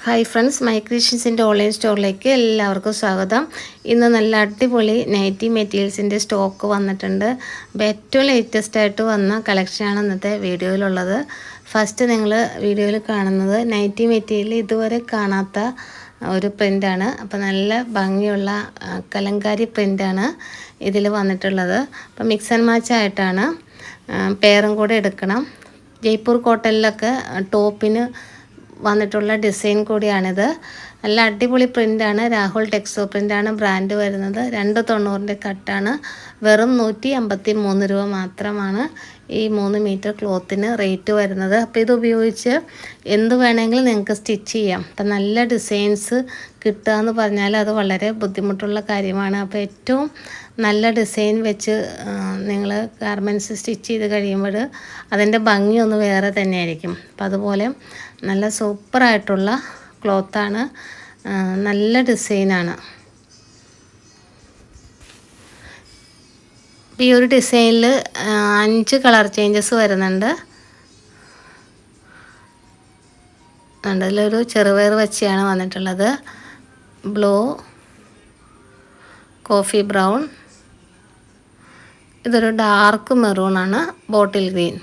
Hi friends, my ക്രിയേഷൻസിൻ്റെ online സ്റ്റോറിലേക്ക് എല്ലാവർക്കും സ്വാഗതം. ഇന്ന് നല്ല അടിപൊളി നൈറ്റി മെറ്റീരിയൽസിൻ്റെ സ്റ്റോക്ക് വന്നിട്ടുണ്ട്. അപ്പോൾ ഏറ്റവും ലേറ്റസ്റ്റ് ആയിട്ട് വന്ന കളക്ഷനാണ് ഇന്നത്തെ വീഡിയോയിലുള്ളത്. ഫസ്റ്റ് നിങ്ങൾ വീഡിയോയിൽ കാണുന്നത് നൈറ്റി മെറ്റീരിയൽ ഇതുവരെ കാണാത്ത ഒരു പ്രിൻ്റാണ്. അപ്പോൾ നല്ല ഭംഗിയുള്ള കലങ്കാരി പ്രിൻ്റാണ് ഇതിൽ വന്നിട്ടുള്ളത്. അപ്പോൾ മിക്സ് ആൻഡ് മാച്ച് ആയിട്ടാണ്, പെയറും കൂടെ എടുക്കണം. ജയ്പൂർ കോട്ടണിലൊക്കെ ടോപ്പിന് വന്നിട്ടുള്ള ഡിസൈൻ കൂടിയാണിത്. നല്ല അടിപൊളി പ്രിൻ്റാണ്. രാഹുൽ ടെക്സോ പ്രിൻ്റാണ് ബ്രാൻഡ് വരുന്നത്. 290 കട്ടാണ്. വെറും 153 രൂപ മാത്രമാണ് ഈ 3 മീറ്റർ ക്ലോത്തിന് റേറ്റ് വരുന്നത്. അപ്പോൾ ഇത് ഉപയോഗിച്ച് എന്ത് വേണമെങ്കിലും നിങ്ങൾക്ക് സ്റ്റിച്ച് ചെയ്യാം. അപ്പം നല്ല ഡിസൈൻസ് കിട്ടുക എന്ന് പറഞ്ഞാൽ അത് വളരെ ബുദ്ധിമുട്ടുള്ള കാര്യമാണ്. അപ്പോൾ ഏറ്റവും നല്ല ഡിസൈൻ വെച്ച് നിങ്ങൾ ഗാർമെൻറ്റ്സ് സ്റ്റിച്ച് ചെയ്ത് കഴിയുമ്പോൾ അതിൻ്റെ ഭംഗിയൊന്ന് വേറെ തന്നെയായിരിക്കും. അപ്പം അതുപോലെ നല്ല സൂപ്പറായിട്ടുള്ള ക്ലോത്താണ്, നല്ല ഡിസൈനാണ്. ഈ ഒരു ഡിസൈനിൽ 5 കളർ ചേഞ്ചസ് വരുന്നുണ്ട്. അതിലൊരു ചെറുപയർ വെച്ചാണ് വന്നിട്ടുള്ളത്. ബ്ലൂ, കോഫി ബ്രൗൺ, ഇതൊരു ഡാർക്ക് മെറൂണാണ്, ബോട്ടിൽ ഗ്രീൻ.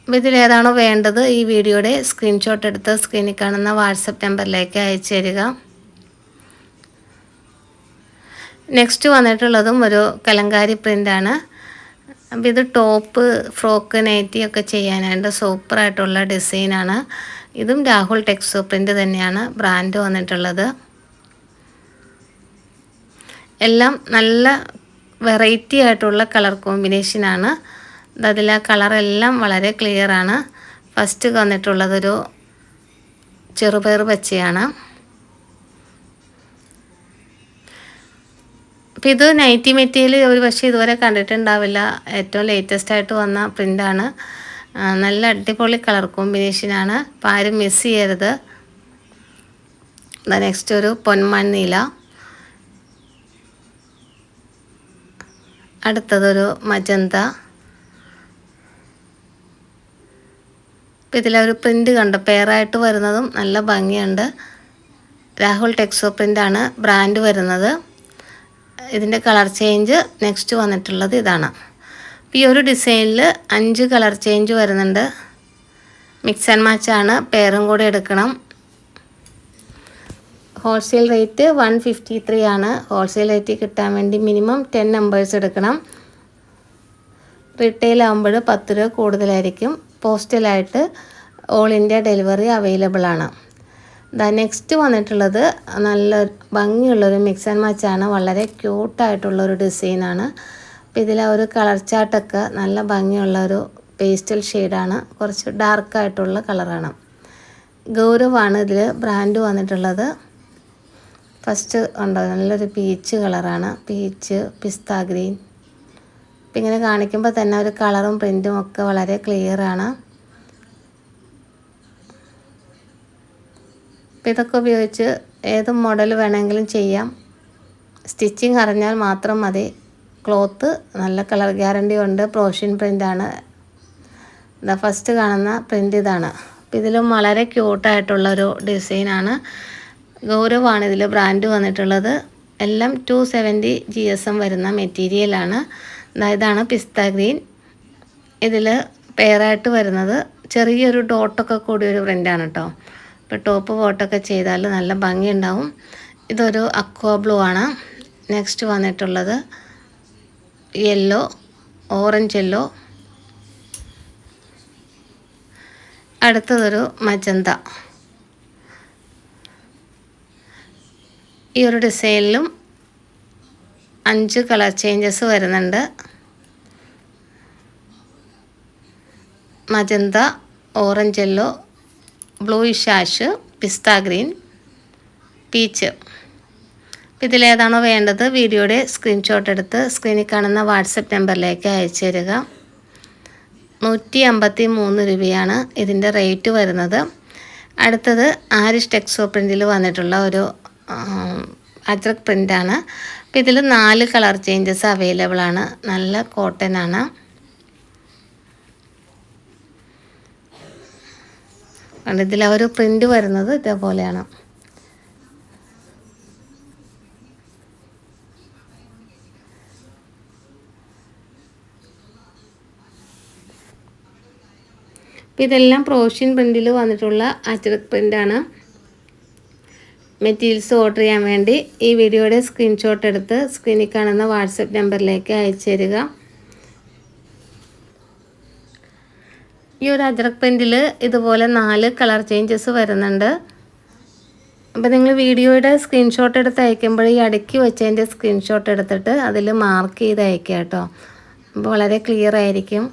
അപ്പോൾ ഇതിലേതാണോ വേണ്ടത് ഈ വീഡിയോയുടെ സ്ക്രീൻഷോട്ട് എടുത്ത് സ്ക്രീനിൽ കാണുന്ന വാട്സപ്പ് നമ്പറിലേക്ക് അയച്ചു തരിക. നെക്സ്റ്റ് വന്നിട്ടുള്ളതും ഒരു കലങ്കാരി പ്രിൻ്റാണ്. അപ്പോൾ ഇത് ടോപ്പ്, ഫ്രോക്ക്, നൈറ്റി ഒക്കെ ചെയ്യാനായിട്ട് സൂപ്പറായിട്ടുള്ള ഡിസൈനാണ്. ഇതും രാഹുൽ ടെക്സോ പ്രിൻ്റ് തന്നെയാണ് ബ്രാൻഡ് വന്നിട്ടുള്ളത്. എല്ലാം നല്ല വെറൈറ്റി ആയിട്ടുള്ള കളർ കോമ്പിനേഷനാണ്. അതിൽ ആ കളറെല്ലാം വളരെ ക്ലിയറാണ്. ഫസ്റ്റ് വന്നിട്ടുള്ളതൊരു ചെറുപയർ പച്ചയാണ്. അപ്പോൾ ഇത് നൈറ്റി മെറ്റീരിയൽ ഒരു പക്ഷേ ഇതുവരെ കണ്ടിട്ടുണ്ടാവില്ല. ഏറ്റവും ലേറ്റസ്റ്റ് ആയിട്ട് വന്ന പ്രിൻ്റാണ്. നല്ല അടിപൊളി കളർ കോമ്പിനേഷനാണ്. അപ്പോൾ ആരും മിസ് ചെയ്യരുത്. നെക്സ്റ്റ് ഒരു പൊന്മണ്ണീല, അടുത്തതൊരു മജന്ത. അപ്പോൾ ഇതിലൊരു പ്രിൻ്റ് കണ്ടോ, പെയറായിട്ട് വരുന്നതും നല്ല ഭംഗിയുണ്ട്. രാഹുൽ ടെക്സോ പ്രിൻ്റാണ് ബ്രാൻഡ് വരുന്നത്. ഇതിൻ്റെ കളർ ചേഞ്ച് നെക്സ്റ്റ് വന്നിട്ടുള്ളത് ഇതാണ്. ഈ ഒരു ഡിസൈനിൽ 5 കളർ ചേഞ്ച് വരുന്നുണ്ട്. മിക്സ് ആൻഡ് മാച്ചാണ്, പെയറും കൂടെ എടുക്കണം. ഹോൾസെയിൽ റേറ്റ് 153 ആണ്. ഹോൾസെയിൽ റേറ്റ് കിട്ടാൻ വേണ്ടി മിനിമം 10 നമ്പേഴ്സ് എടുക്കണം. റീറ്റെയിൽ ആകുമ്പോൾ 10 രൂപ കൂടുതലായിരിക്കും. പോസ്റ്റലായിട്ട് ഓൾ ഇന്ത്യ ഡെലിവറി അവൈലബിൾ ആണ്. നെക്സ്റ്റ് വന്നിട്ടുള്ളത് നല്ല ഭംഗിയുള്ളൊരു മിക്സ് ആൻഡ് മാച്ചാണ്. വളരെ ക്യൂട്ടായിട്ടുള്ളൊരു ഡിസൈനാണ്. അപ്പോൾ ഇതിലെ ഒരു കളർ ചാർട്ടൊക്കെ നല്ല ഭംഗിയുള്ളൊരു പേസ്റ്റൽ ഷെയ്ഡാണ്. കുറച്ച് ഡാർക്കായിട്ടുള്ള കളറാണ്. ഗൗരവാണ് ഇതിൽ ബ്രാൻഡ് വന്നിട്ടുള്ളത്. ഫസ്റ്റ് ഉണ്ടോ, നല്ലൊരു പീച്ച് കളറാണ്. പീച്ച്, പിസ്ത ഗ്രീൻ. അപ്പം ഇങ്ങനെ കാണിക്കുമ്പോൾ തന്നെ ഒരു കളറും പ്രിൻറ്റും ഒക്കെ വളരെ ക്ലിയറാണ്. അപ്പോൾ ഇതൊക്കെ ഉപയോഗിച്ച് ഏത് മോഡൽ വേണമെങ്കിലും ചെയ്യാം. സ്റ്റിച്ചിങ് അറിഞ്ഞാൽ മാത്രം മതി. ക്ലോത്ത് നല്ല കളർ ഗ്യാരണ്ടി ഉണ്ട്. പ്രോഷ്യൻ പ്രിൻ്റാണ്. ഫസ്റ്റ് കാണുന്ന പ്രിൻ്റ് ഇതാണ്. അപ്പോൾ ഇതിലും വളരെ ക്യൂട്ടായിട്ടുള്ളൊരു ഡിസൈനാണ്. ഗൗരവാണ് ഇതിൽ ബ്രാൻഡ് വന്നിട്ടുള്ളത്. എല്ലാം 270 GSM വരുന്ന മെറ്റീരിയലാണ്. ഇതാണ് പിസ്ത ഗ്രീൻ. ഇതിൽ പെയറായിട്ട് വരുന്നത് ചെറിയൊരു ഡോട്ടൊക്കെ കൂടിയൊരു പ്രിൻ്റാണ് കേട്ടോ. ഇപ്പോൾ ടോപ്പ് ബോട്ടൊക്കെ ചെയ്താൽ നല്ല ഭംഗിയുണ്ടാവും. ഇതൊരു അക്വാ ബ്ലൂ ആണ്. നെക്സ്റ്റ് വന്നിട്ടുള്ളത് യെല്ലോ, ഓറഞ്ച് യെല്ലോ, അടുത്തതൊരു മജന്ത. ഈ ഒരു ഡിസൈനിലും 5 കളർ ചേഞ്ചസ് വരുന്നുണ്ട്. Magenta, orange yellow, bluish ash, pista green, peach. ഇതിലേതാണോ വേണ്ടത് വീഡിയോയുടെ സ്ക്രീൻഷോട്ട് എടുത്ത് സ്ക്രീനിൽ കാണുന്ന വാട്സപ്പ് നമ്പറിലേക്ക് അയച്ചു തരിക. 153 രൂപയാണ് ഇതിൻ്റെ റേറ്റ് വരുന്നത്. അടുത്തത് ആരിഷ് ടെക്സോ പ്രിൻറ്റിൽ വന്നിട്ടുള്ള ഒരു അജ്രക് പ്രിൻ്റാണ്. അപ്പോൾ ഇതിൽ 4 കളർ ചേഞ്ചസ് അവൈലബിൾ ആണ്. നല്ല കോട്ടൺ ആണ്. കണ്ട് ഇതിൽ ആ ഒരു പ്രിൻ്റ് വരുന്നത് ഇതേപോലെയാണ്. അപ്പോൾ ഇതെല്ലാം പ്രോഷ്യൻ പ്രിൻറ്റിൽ വന്നിട്ടുള്ള അജ്രക് പ്രിൻ്റാണ്. മെറ്റീരിയൽസ് ഓർഡർ ചെയ്യാൻ വേണ്ടി ഈ വീഡിയോയുടെ സ്ക്രീൻഷോട്ട് എടുത്ത് സ്ക്രീനിൽ കാണുന്ന വാട്സപ്പ് നമ്പറിലേക്ക് അയച്ചു തരിക. ഈ ഒരു അജ്രക് പ്രിൻറ്റിൽ ഇതുപോലെ 4 കളർ ചേഞ്ചസ് വരുന്നുണ്ട്. അപ്പോൾ നിങ്ങൾ വീഡിയോയുടെ സ്ക്രീൻഷോട്ട് എടുത്ത് അയക്കുമ്പോൾ ഈ അടുക്കി വെച്ചതിൻ്റെ സ്ക്രീൻഷോട്ട് എടുത്തിട്ട് അതിൽ മാർക്ക് ചെയ്ത് അയക്കുക കേട്ടോ. അപ്പോൾ വളരെ ക്ലിയർ ആയിരിക്കും.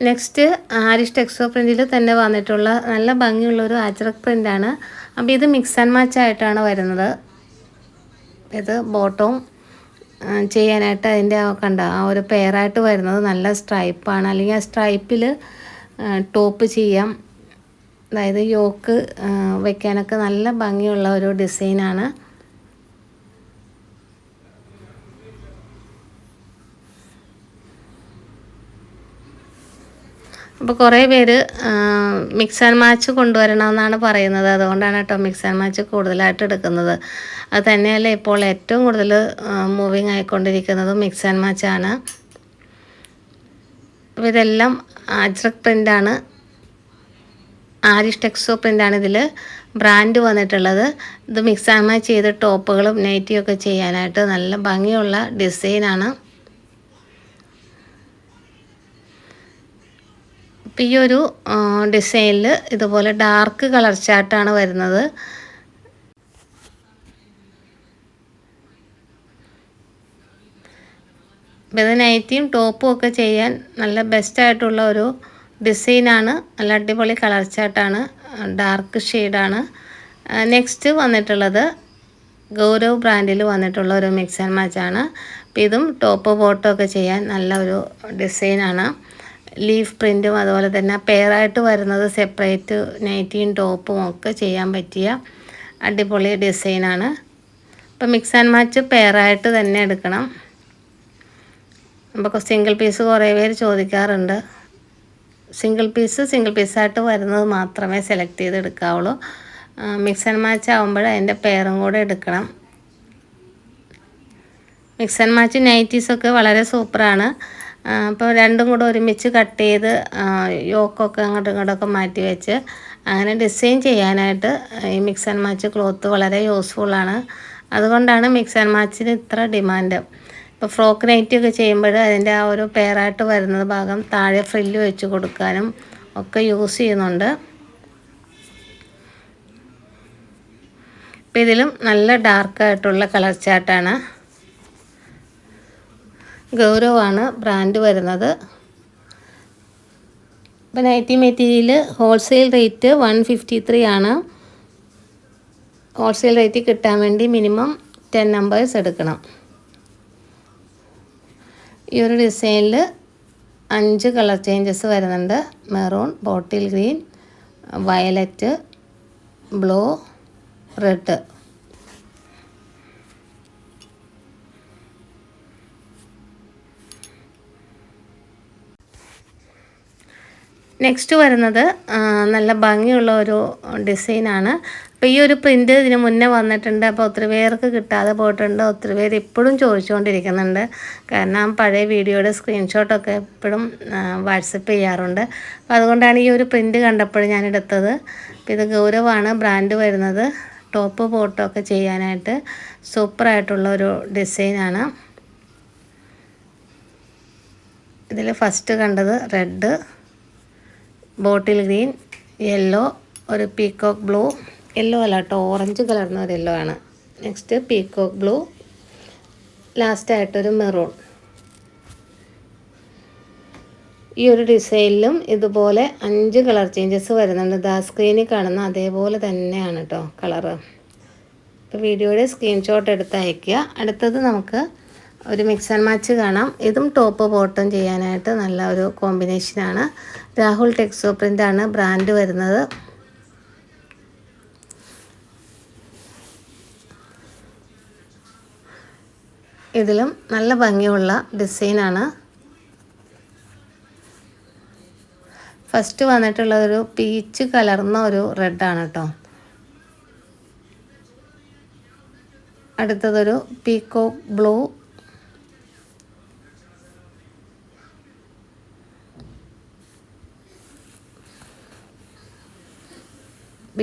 നെക്സ്റ്റ് ആരിഷ് ടെക്സ്റ്റോ പ്രിൻറ്റിൽ തന്നെ വന്നിട്ടുള്ള നല്ല ഭംഗിയുള്ളൊരു അജ്രക് പ്രിൻ്റാണ്. അപ്പോൾ ഇത് മിക്സ് ആൻഡ് മാച്ച് ആയിട്ടാണ് വരുന്നത്. ഇത് ബോട്ടവും ചെയ്യാനായിട്ട് അതിൻ്റെ കണ്ട ആ ഒരു പെയറായിട്ട് വരുന്നത് നല്ല സ്ട്രൈപ്പാണ്. അല്ലെങ്കിൽ ആ സ്ട്രൈപ്പിൽ ടോപ്പ് ചെയ്യാം. അതായത് യോക്ക് വയ്ക്കാനൊക്കെ നല്ല ഭംഗിയുള്ള ഒരു ഡിസൈനാണ്. അപ്പോൾ കുറേ പേര് മിക്സ് ആൻഡ് മാച്ച് കൊണ്ടുവരണമെന്നാണ് പറയുന്നത്. അതുകൊണ്ടാണ് കേട്ടോ മിക്സ് ആൻഡ് മാച്ച് കൂടുതലായിട്ട് എടുക്കുന്നത്. അത് തന്നെയല്ല ഇപ്പോൾ ഏറ്റവും കൂടുതൽ മൂവിങ് ആയിക്കൊണ്ടിരിക്കുന്നത് മിക്സ് ആൻഡ് മാച്ചാണ്. അപ്പോൾ ഇതെല്ലാം അജ്രക് പ്രിൻ്റാണ്. ആരിഷ് ടെക്സ്റ്റോ പ്രിൻ്റാണ് ഇതിൽ ബ്രാൻഡ് വന്നിട്ടുള്ളത്. ഇത് മിക്സ് ആൻഡ് മാച്ച് ചെയ്ത് ടോപ്പുകളും നൈറ്റിയും ഒക്കെ ചെയ്യാനായിട്ട് നല്ല ഭംഗിയുള്ള ഡിസൈനാണ്. അപ്പോൾ ഈ ഒരു ഡിസൈനിൽ ഇതുപോലെ ഡാർക്ക് കളർ ചാർട്ടാണ് വരുന്നത്. അപ്പോൾ ഇത് നൈറ്റിയും ടോപ്പും ഒക്കെ ചെയ്യാൻ നല്ല ബെസ്റ്റായിട്ടുള്ള ഒരു ഡിസൈനാണ്. നല്ല അടിപൊളി കളർ ചാർട്ടാണ്, ഡാർക്ക് ഷെയ്ഡാണ്. നെക്സ്റ്റ് വന്നിട്ടുള്ളത് ഗൗരവ് ബ്രാൻഡിൽ വന്നിട്ടുള്ള ഒരു മിക്സ് ആൻഡ് മാച്ചാണ്. അപ്പോൾ ഇതും ടോപ്പ് ബോട്ടോ ഒക്കെ ചെയ്യാൻ നല്ല ഒരു ഡിസൈനാണ്. ലീഫ് പ്രിൻറ്റും അതുപോലെ തന്നെ പെയറായിട്ട് വരുന്നത് സെപ്പറേറ്റ് നൈറ്റിയും ടോപ്പും ഒക്കെ ചെയ്യാൻ പറ്റിയ അടിപൊളി ഡിസൈനാണ്. അപ്പോൾ മിക്സ് ആൻഡ് മാച്ച് പെയറായിട്ട് തന്നെ എടുക്കണം. അപ്പോൾ സിംഗിൾ പീസ് കുറേ പേര് ചോദിക്കാറുണ്ട്. സിംഗിൾ പീസായിട്ട് വരുന്നത് മാത്രമേ സെലക്ട് ചെയ്ത് എടുക്കാവുള്ളൂ. മിക്സ് ആൻഡ് മാച്ച് ആകുമ്പോൾ അതിൻ്റെ പെയറും കൂടെ എടുക്കണം. മിക്സ് ആൻഡ് മാച്ച് നൈറ്റീസൊക്കെ വളരെ സൂപ്പറാണ്. അപ്പോൾ രണ്ടും കൂടെ ഒരുമിച്ച് കട്ട് ചെയ്ത് യോക്കൊക്കെ അങ്ങോട്ടും ഇങ്ങോട്ടൊക്കെ മാറ്റി വെച്ച് അങ്ങനെ ഡിസൈൻ ചെയ്യാനായിട്ട് ഈ മിക്സ് ആൻഡ് മാച്ച് ക്ലോത്ത് വളരെ യൂസ്ഫുള്ളാണ്. അതുകൊണ്ടാണ് മിക്സ് ആൻഡ് മാച്ചിന് ഇത്ര ഡിമാൻഡ്. ഇപ്പോൾ ഫ്രോക്ക് നൈറ്റിയൊക്കെ ചെയ്യുമ്പോൾ അതിൻ്റെ ആ ഒരു പെയറായിട്ട് വരുന്നത് ഭാഗം താഴെ ഫ്രില്ല് വെച്ച് കൊടുക്കാനും ഒക്കെ യൂസ് ചെയ്യുന്നുണ്ട്. അപ്പോൾ ഇതിലും നല്ല ഡാർക്കായിട്ടുള്ള കളർ ചാർട്ടാണ്. ഗൗരവാണ് ബ്രാൻഡ് വരുന്നത്. ഇപ്പോൾ നൈറ്റി മെറ്റീരിയൽ ഹോൾസെയിൽ റേറ്റ് 153 ആണ്. ഹോൾസെയിൽ റേറ്റ് കിട്ടാൻ വേണ്ടി മിനിമം 10 നമ്പേഴ്സ് എടുക്കണം. ഈ ഒരു ഡിസൈനിൽ 5 കളർ ചേഞ്ചസ് വരുന്നുണ്ട്. Maroon, bottle green, violet, blue, red. Next വരുന്നത് നല്ല ഭംഗിയുള്ള ഒരു ഡിസൈനാണ്. അപ്പോൾ ഈ ഒരു പ്രിൻ്റ് ഇതിന് മുന്നേ വന്നിട്ടുണ്ട്. അപ്പോൾ ഒത്തിരി പേർക്ക് കിട്ടാതെ പോയിട്ടുണ്ട്. ഒത്തിരി പേര് ഇപ്പോഴും ചോദിച്ചുകൊണ്ടിരിക്കുന്നുണ്ട്. കാരണം പഴയ വീഡിയോയുടെ സ്ക്രീൻഷോട്ടൊക്കെ എപ്പോഴും വാട്സപ്പ് ചെയ്യാറുണ്ട്. അപ്പോൾ അതുകൊണ്ടാണ് ഈ ഒരു പ്രിൻ്റ് കണ്ടപ്പോൾ ഞാൻ എടുത്തത്. അപ്പോൾ ഇത് ഗൗരവാണ് ബ്രാൻഡ് വരുന്നത്. ടോപ്പ് ബോട്ടമൊക്കെ ചെയ്യാനായിട്ട് സൂപ്പറായിട്ടുള്ള ഒരു ഡിസൈനാണ്. ഇതിൽ ഫസ്റ്റ് കണ്ടത് റെഡ്, ബോട്ടിൽ ഗ്രീൻ, യെല്ലോ, ഒരു പീക്കോക്ക് ബ്ലൂ, യെല്ലോ അല്ല കേട്ടോ, ഓറഞ്ച് കളർന്ന ഒരു യെല്ലോ ആണ്. നെക്സ്റ്റ് പീക്കോക്ക് ബ്ലൂ, ലാസ്റ്റായിട്ടൊരു മെറൂൺ. ഈ ഒരു ഡിസൈനിലും ഇതുപോലെ 5 കളർ ചേഞ്ചസ് വരുന്നുണ്ട്. ദാ സ്ക്രീനിൽ കാണുന്ന അതേപോലെ തന്നെയാണ് കേട്ടോ കളറ്. അപ്പോൾ വീഡിയോയുടെ സ്ക്രീൻഷോട്ട് എടുത്ത് അയയ്ക്കുക. അടുത്തത് നമുക്ക് ഒരു മിക്സ് ആൻഡ് മാച്ച് കാണാം. ഇതും ടോപ്പ് ബോട്ടം ചെയ്യാനായിട്ട് നല്ല ഒരു കോമ്പിനേഷനാണ്. രാഹുൽ ടെക്സ്റ്റോ പ്രിൻ്റാണ് ബ്രാൻഡ് വരുന്നത്. ഇതിലും നല്ല ഭംഗിയുള്ള ഡിസൈനാണ്. ഫസ്റ്റ് വന്നിട്ടുള്ളതൊരു പീച്ച് കലർന്ന ഒരു റെഡാണ് കേട്ടോ. അടുത്തതൊരു പീകോക്ക് ബ്ലൂ,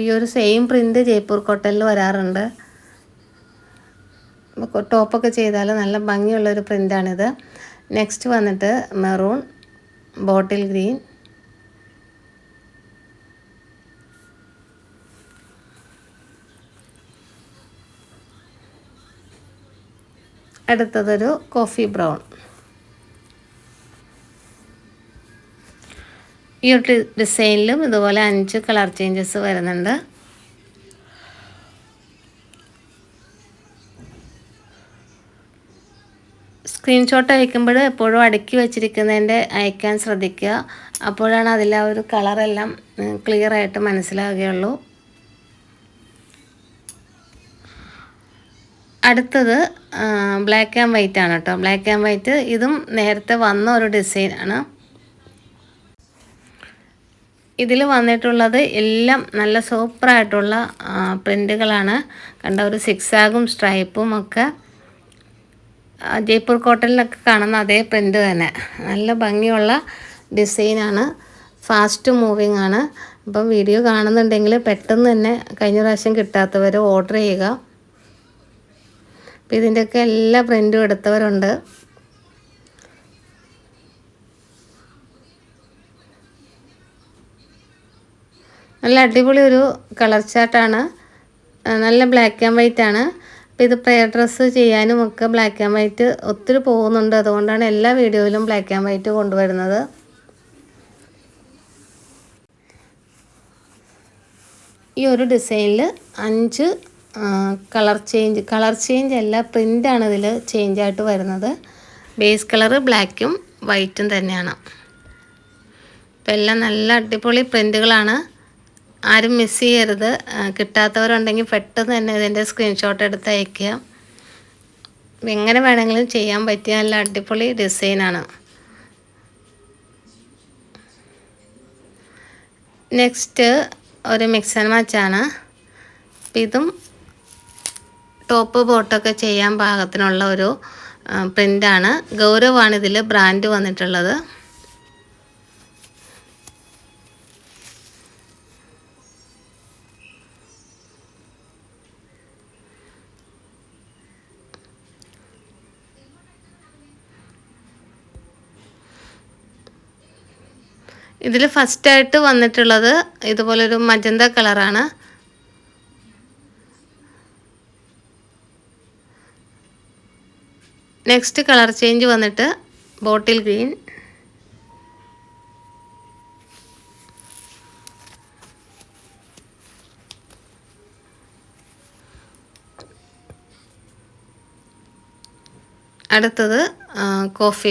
ഈ ഒരു സെയിം പ്രിൻ്റ് ജയ്പൂർ കോട്ടണിൽ വരാറുണ്ട്. ടോപ്പൊക്കെ ചെയ്താൽ നല്ല ഭംഗിയുള്ളൊരു പ്രിൻ്റാണിത്. നെക്സ്റ്റ് വന്നിട്ട് മെറൂൺ, ബോട്ടിൽ ഗ്രീൻ, അടുത്തതൊരു കോഫി ബ്രൗൺ. ഈ ഒരു ഡിസൈനിലും ഇതുപോലെ 5 കളർ ചേഞ്ചസ് വരുന്നുണ്ട്. സ്ക്രീൻഷോട്ട് അയക്കുമ്പോൾ എപ്പോഴും അടുക്കി വെച്ചിരിക്കുന്നതിൻ്റെ അയക്കാൻ ശ്രദ്ധിക്കുക. അപ്പോഴാണ് അതിൽ ആ ഒരു കളറെല്ലാം ക്ലിയറായിട്ട് മനസ്സിലാവുകയുള്ളൂ. അടുത്തത് ബ്ലാക്ക് ആൻഡ് വൈറ്റ് ആണ് കേട്ടോ. ബ്ലാക്ക് ആൻഡ് വൈറ്റ് ഇതും നേരത്തെ വന്ന ഒരു ഡിസൈനാണ്. ഇതിൽ വന്നിട്ടുള്ളത് എല്ലാം നല്ല സൂപ്പറായിട്ടുള്ള പ്രിൻ്റുകളാണ്. കണ്ട ഒരു സിക്സാഗും സ്ട്രൈപ്പും ഒക്കെ ജയ്പൂർ കോട്ടണിലൊക്കെ കാണുന്ന അതേ പ്രിൻ്റ് തന്നെ. നല്ല ഭംഗിയുള്ള ഡിസൈനാണ്, ഫാസ്റ്റ് മൂവിങ് ആണ്. അപ്പം വീഡിയോ കാണുന്നുണ്ടെങ്കിൽ പെട്ടെന്ന് തന്നെ കഴിഞ്ഞ പ്രാവശ്യം കിട്ടാത്തവർ ഓർഡർ ചെയ്യുക. അപ്പം ഇതിൻ്റെയൊക്കെ എല്ലാ പ്രിൻ്റും എടുത്തവരുണ്ട്. നല്ല അടിപൊളി ഒരു കളർ ചാർട്ടാണ്. നല്ല ബ്ലാക്ക് ആൻഡ് വൈറ്റ് ആണ്. അപ്പോൾ ഇത് പ്രെയർ ഡ്രസ്സ് ചെയ്യാനും ഒക്കെ ബ്ലാക്ക് ആൻഡ് വൈറ്റ് ഒത്തിരി പോകുന്നുണ്ട്. അതുകൊണ്ടാണ് എല്ലാ വീഡിയോയിലും ബ്ലാക്ക് ആൻഡ് വൈറ്റ് കൊണ്ടുവരുന്നത്. ഈ ഒരു ഡിസൈനിൽ 5 കളർ ചേഞ്ച് അല്ല, പ്രിൻ്റാണ് ഇതിൽ ചേഞ്ചായിട്ട് വരുന്നത്. ബേസ് കളറ് ബ്ലാക്കും വൈറ്റും തന്നെയാണ്. അപ്പോൾ എല്ലാം നല്ല അടിപൊളി പ്രിൻ്റുകളാണ്. ആരും മിസ് ചെയ്യരുത്. കിട്ടാത്തവരുണ്ടെങ്കിൽ പെട്ടെന്ന് തന്നെ ഇതിൻ്റെ സ്ക്രീൻഷോട്ട് എടുത്ത് അയയ്ക്കുക. എങ്ങനെ വേണമെങ്കിലും ചെയ്യാൻ പറ്റിയ നല്ല അടിപൊളി ഡിസൈനാണ്. നെക്സ്റ്റ് ഒരു മിക്സ് ആൻഡ് മാച്ചാണ്. ഇതും ടോപ്പ് ബോട്ടൊക്കെ ചെയ്യാൻ പാകത്തിനുള്ള ഒരു പ്രിൻ്റാണ്. ഗൗരവാണ് ഇതിൽ ബ്രാൻഡ് വന്നിട്ടുള്ളത്. ഇതിൽ ഫസ്റ്റായിട്ട് വന്നിട്ടുള്ളത് ഇതുപോലൊരു മജന്ത കളറാണ്. നെക്സ്റ്റ് കളർ ചേഞ്ച് വന്നിട്ട് ബോട്ടിൽ ഗ്രീൻ, അടുത്തത് കോഫി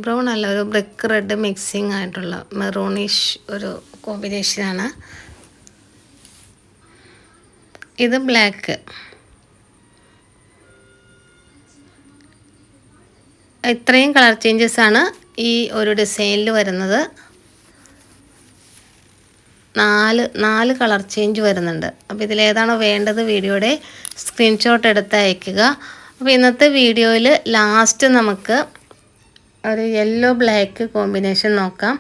ബ്രൗൺ അല്ല, ഒരു ബ്രിക്ക് റെഡ് മിക്സിങ് ആയിട്ടുള്ള മെറൂണിഷ് ഒരു കോമ്പിനേഷനാണ്. ഇത് ബ്ലാക്ക്. ഇത്രയും കളർ ചേഞ്ചസ് ആണ് ഈ ഒരു ഡിസൈനിൽ വരുന്നത്. 4 കളർ ചേഞ്ച് വരുന്നുണ്ട്. അപ്പോൾ ഇതിലേതാണോ വേണ്ടത് വീഡിയോയുടെ സ്ക്രീൻഷോട്ട് എടുത്ത് അയയ്ക്കുക. അപ്പോൾ ഇന്നത്തെ വീഡിയോയിൽ ലാസ്റ്റ് നമുക്ക് ഒരു യെല്ലോ ബ്ലാക്ക് കോമ്പിനേഷൻ നോക്കാം.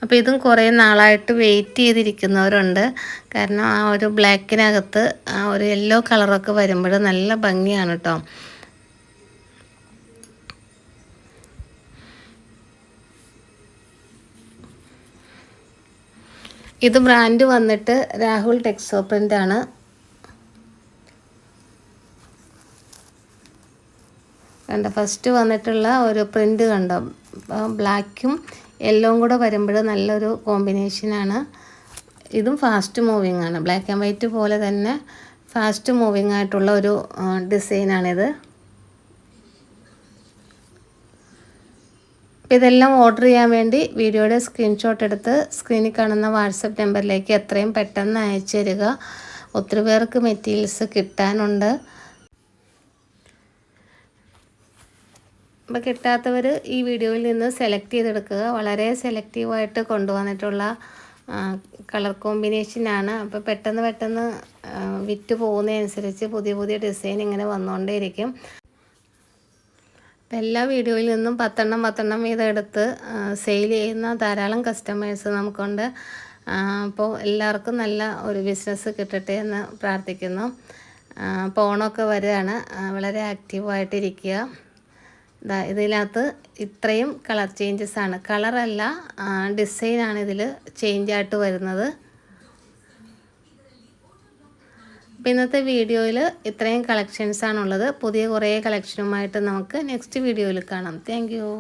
അപ്പോൾ ഇതും കുറേ നാളായിട്ട് വെയിറ്റ് ചെയ്തിരിക്കുന്നവരുണ്ട്. കാരണം ആ ഒരു ബ്ലാക്കിനകത്ത് ആ ഒരു യെല്ലോ കളറൊക്കെ വരുമ്പോൾ നല്ല ഭംഗിയാണ് കേട്ടോ. ഇത് ബ്രാൻഡ് വന്നിട്ട് രാഹുൽ ടെക്സോ പ്രിൻ്റ് ആണ്. കണ്ട ഫസ്റ്റ് വന്നിട്ടുള്ള ഒരു പ്രിൻ്റ് കണ്ടോ, ബ്ലാക്കും യെല്ലോവും കൂടെ വരുമ്പോൾ നല്ലൊരു കോമ്പിനേഷനാണ്. ഇതും ഫാസ്റ്റ് മൂവിങ് ആണ്. ബ്ലാക്ക് ആൻഡ് വൈറ്റ് പോലെ തന്നെ ഫാസ്റ്റ് മൂവിങ് ആയിട്ടുള്ള ഒരു ഡിസൈനാണിത്. അപ്പോൾ ഇതെല്ലാം ഓർഡർ ചെയ്യാൻ വേണ്ടി വീഡിയോയുടെ സ്ക്രീൻഷോട്ട് എടുത്ത് സ്ക്രീനിൽ കാണുന്ന വാട്സപ്പ് നമ്പറിലേക്ക് എത്രയും പെട്ടെന്ന് അയച്ചു തരിക. ഒത്തിരി പേർക്ക് മെറ്റീരിയൽസ് കിട്ടാനുണ്ട്. അപ്പോൾ കിട്ടാത്തവർ ഈ വീഡിയോയിൽ നിന്ന് സെലക്ട് ചെയ്തെടുക്കുക. വളരെ സെലക്റ്റീവായിട്ട് കൊണ്ടുവന്നിട്ടുള്ള കളർ കോമ്പിനേഷനാണ്. അപ്പോൾ പെട്ടെന്ന് വിറ്റ് പോകുന്നതനുസരിച്ച് പുതിയ പുതിയ ഡിസൈൻ ഇങ്ങനെ വന്നുകൊണ്ടേയിരിക്കും. അപ്പോൾ എല്ലാ വീഡിയോയിൽ നിന്നും 10 വീതം എടുത്ത് സെയിൽ ചെയ്യുന്ന ധാരാളം കസ്റ്റമേഴ്സ് നമുക്കുണ്ട്. അപ്പോൾ എല്ലാവർക്കും നല്ല ഒരു ബിസിനസ് കിട്ടട്ടെ എന്ന് പ്രാർത്ഥിക്കുന്നു. അപ്പോൾ ഓണമൊക്കെ വരികയാണ്. വളരെ ആക്റ്റീവായിട്ടിരിക്കുക. ഇതിനകത്ത് ഇത്രയും കളർ ചേഞ്ചസ് ആണ്, കളറല്ല ഡിസൈനാണ് ഇതിൽ ചേഞ്ചായിട്ട് വരുന്നത്. അപ്പോൾ ഇന്നത്തെ വീഡിയോയിൽ ഇത്രയും കളക്ഷൻസാണുള്ളത്. പുതിയ കുറേ കളക്ഷനുമായിട്ട് നമുക്ക് നെക്സ്റ്റ് വീഡിയോയിൽ കാണാം. Thank you.